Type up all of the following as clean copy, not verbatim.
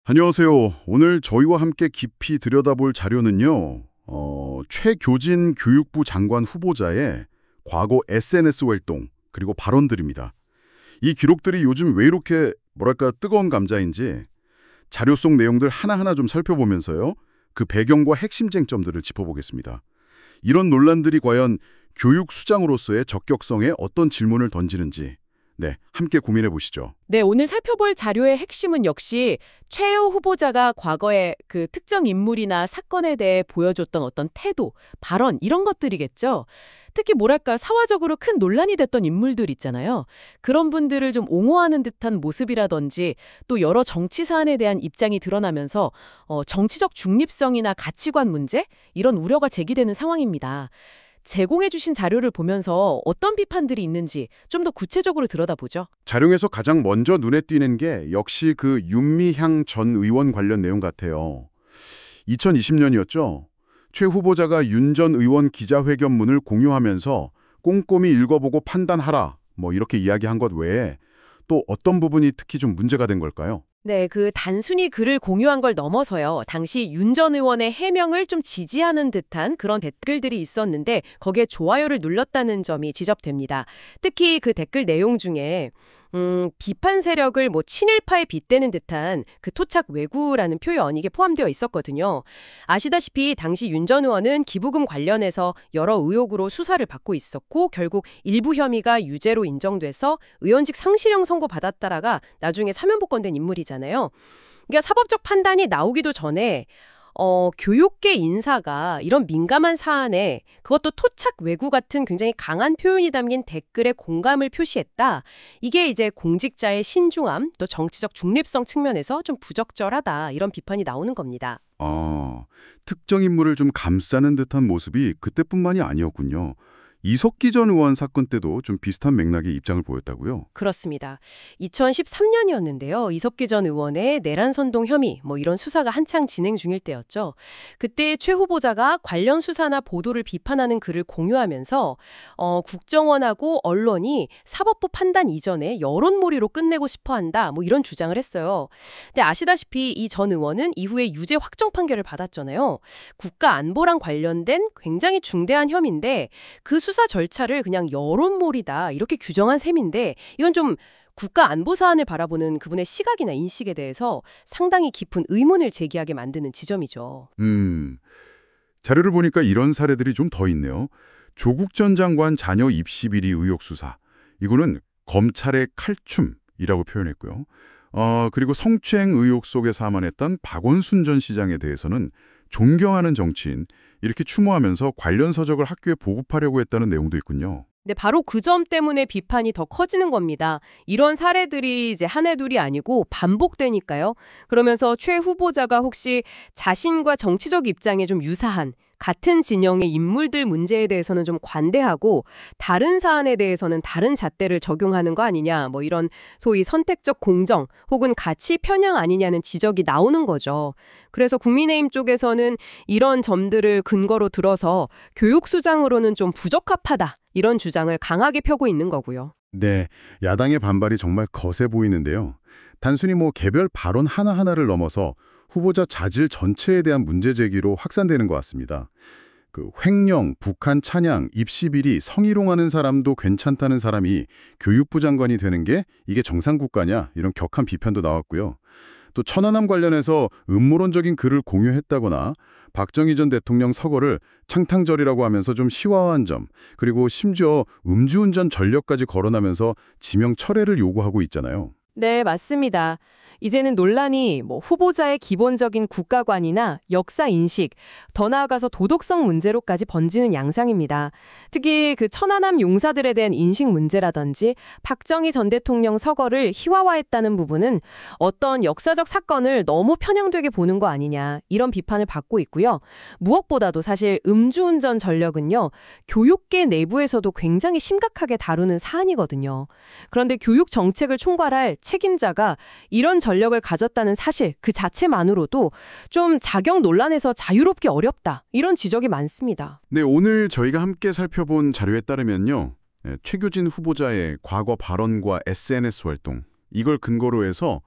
안녕하세요. 오늘 저희와 함께 깊이 들여다볼 자료는요. 최교진 교육부 장관 후보자의 과거 SNS 활동 그리고 발언들입니다. 이 기록들이 요즘 왜 이렇게 뭐랄까 뜨거운 감자인지 자료 속 내용들 하나하나 좀 살펴보면서요. 그 배경과 핵심 쟁점들을 짚어보겠습니다. 이런 논란들이 과연 교육 수장으로서의 적격성에 어떤 질문을 던지는지 함께 고민해 보시죠. 네, 오늘 살펴볼 자료의 핵심은 역시 최후 후보자가 과거에 그 특정 인물이나 사건에 대해 보여줬던 어떤 태도, 발언 이런 것들이겠죠. 특히 뭐랄까 사화적으로 큰 논란이 됐던 인물들 있잖아요. 그런 분들을 좀 옹호하는 듯한 모습이라든지 또 여러 정치 사안에 대한 입장이 드러나면서 정치적 중립성이나 가치관 문제 이런 우려가 제기되는 상황입니다. 제공해 주신 자료를 보면서 어떤 비판들이 있는지 좀 더 구체적으로 들여다보죠. 자료에서 가장 먼저 눈에 띄는 게 역시 그 윤미향 전 의원 관련 내용 같아요. 2020년이었죠. 최 후보자가 윤 전 의원 기자회견문을 공유하면서 꼼꼼히 읽어보고 판단하라 이렇게 이야기한 것 외에 또 어떤 부분이 특히 좀 문제가 된 걸까요? 네, 그 단순히 글을 공유한 걸 넘어서요. 당시 윤 전 의원의 해명을 좀 지지하는 듯한 그런 댓글들이 있었는데 거기에 좋아요를 눌렀다는 점이 지적됩니다. 특히 그 댓글 내용 중에 비판 세력을 친일파에 빗대는 듯한 그 토착 왜구라는 표현 이게 포함되어 있었거든요. 아시다시피 당시 윤 전 의원은 기부금 관련해서 여러 의혹으로 수사를 받고 있었고 결국 일부 혐의가 유죄로 인정돼서 의원직 상실형 선고받았다가 나중에 사면 복권된 인물이잖아요. 그러니까 사법적 판단이 나오기도 전에 교육계 인사가 이런 민감한 사안에 그것도 토착 왜구 같은 굉장히 강한 표현이 담긴 댓글에 공감을 표시했다. 이게 이제 공직자의 신중함 또 정치적 중립성 측면에서 좀 부적절하다. 이런 비판이 나오는 겁니다. 특정 인물을 좀 감싸는 듯한 모습이 그때뿐만이 아니었군요. 이석기 전 의원 사건 때도 좀 비슷한 맥락의 입장을 보였다고요? 그렇습니다. 2013년이었는데요. 이석기 전 의원의 내란 선동 혐의 이런 수사가 한창 진행 중일 때였죠. 그때 최 후보자가 관련 수사나 보도를 비판하는 글을 공유하면서 국정원하고 언론이 사법부 판단 이전에 여론몰이로 끝내고 싶어한다. 이런 주장을 했어요. 근데 아시다시피 이 전 의원은 이후에 유죄 확정 판결을 받았잖아요. 국가 안보랑 관련된 굉장히 중대한 혐의인데 그 수사 절차를 그냥 여론몰이다 이렇게 규정한 셈인데 이건 좀 국가 안보 사안을 바라보는 그분의 시각이나 인식에 대해서 상당히 깊은 의문을 제기하게 만드는 지점이죠. 자료를 보니까 이런 사례들이 좀 더 있네요. 조국 전 장관 자녀 입시 비리 의혹 수사. 이거는 검찰의 칼춤이라고 표현했고요. 그리고 성추행 의혹 속에 사만했던 박원순 전 시장에 대해서는 존경하는 정치인 이렇게 추모하면서 관련 서적을 학교에 보급하려고 했다는 내용도 있군요. 네, 바로 그 점 때문에 비판이 더 커지는 겁니다. 이런 사례들이 이제 한해 둘이 아니고 반복되니까요. 그러면서 최 후보자가 혹시 자신과 정치적 입장에 좀 유사한 같은 진영의 인물들 문제에 대해서는 좀 관대하고 다른 사안에 대해서는 다른 잣대를 적용하는 거 아니냐 이런 소위 선택적 공정 혹은 가치 편향 아니냐는 지적이 나오는 거죠. 그래서 국민의힘 쪽에서는 이런 점들을 근거로 들어서 교육수장으로는 좀 부적합하다 이런 주장을 강하게 펴고 있는 거고요. 네, 야당의 반발이 정말 거세 보이는데요. 단순히 개별 발언 하나하나를 넘어서 후보자 자질 전체에 대한 문제 제기로 확산되는 것 같습니다. 그 횡령, 북한 찬양, 입시 비리, 성희롱하는 사람도 괜찮다는 사람이 교육부 장관이 되는 게 이게 정상국가냐 이런 격한 비판도 나왔고요. 또 천안함 관련해서 음모론적인 글을 공유했다거나 박정희 전 대통령 서거를 창탕절이라고 하면서 좀 시화한 점, 그리고 심지어 음주운전 전력까지 거론하면서 지명 철회를 요구하고 있잖아요. 네, 맞습니다. 이제는 논란이 후보자의 기본적인 국가관이나 역사 인식, 더 나아가서 도덕성 문제로까지 번지는 양상입니다. 특히 그 천안함 용사들에 대한 인식 문제라든지 박정희 전 대통령 서거를 희화화했다는 부분은 어떤 역사적 사건을 너무 편향되게 보는 거 아니냐 이런 비판을 받고 있고요. 무엇보다도 사실 음주운전 전력은요. 교육계 내부에서도 굉장히 심각하게 다루는 사안이거든요. 그런데 교육 정책을 총괄할 책임자가 이런 전력을 가졌다는 사실 그 자체만으로도 좀 자격 논란에서 자유롭기 어렵다. 이런 지적이 많습니다. 네, 오늘 저희가 함께 살펴본 자료에 따르면요. 최교진 후보자의 과거 발언과 SNS 활동, 이걸 근거로 해서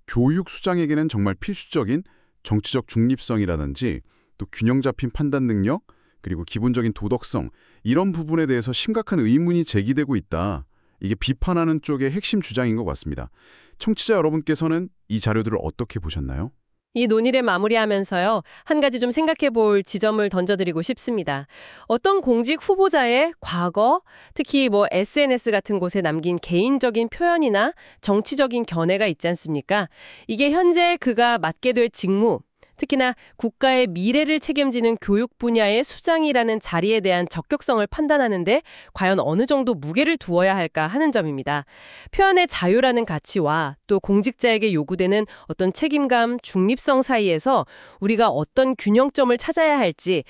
교육 수장에게는 정말 필수적인 정치적 중립성이라든지 또 균형 잡힌 판단 능력, 그리고 기본적인 도덕성, 이런 부분에 대해서 심각한 의문이 제기되고 있다. 이게 비판하는 쪽의 핵심 주장인 것 같습니다. 청취자 여러분께서는 이 자료들을 어떻게 보셨나요? 이 논의를 마무리하면서요, 한 가지 좀 생각해 볼 지점을 던져드리고 싶습니다. 어떤 공직 후보자의 과거, 특히 SNS 같은 곳에 남긴 개인적인 표현이나 정치적인 견해가 있지 않습니까? 이게 현재 그가 맡게 될 직무, 특히나 국가의 미래를 책임지는 교육 분야의 수장이라는 자리에 대한 적격성을 판단하는데 과연 어느 정도 무게를 두어야 할까 하는 점입니다. 표현의 자유라는 가치와 또 공직자에게 요구되는 어떤 책임감, 중립성 사이에서 우리가 어떤 균형점을 찾아야 할지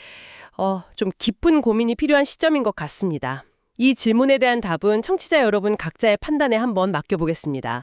좀 깊은 고민이 필요한 시점인 것 같습니다. 이 질문에 대한 답은 청취자 여러분 각자의 판단에 한번 맡겨보겠습니다.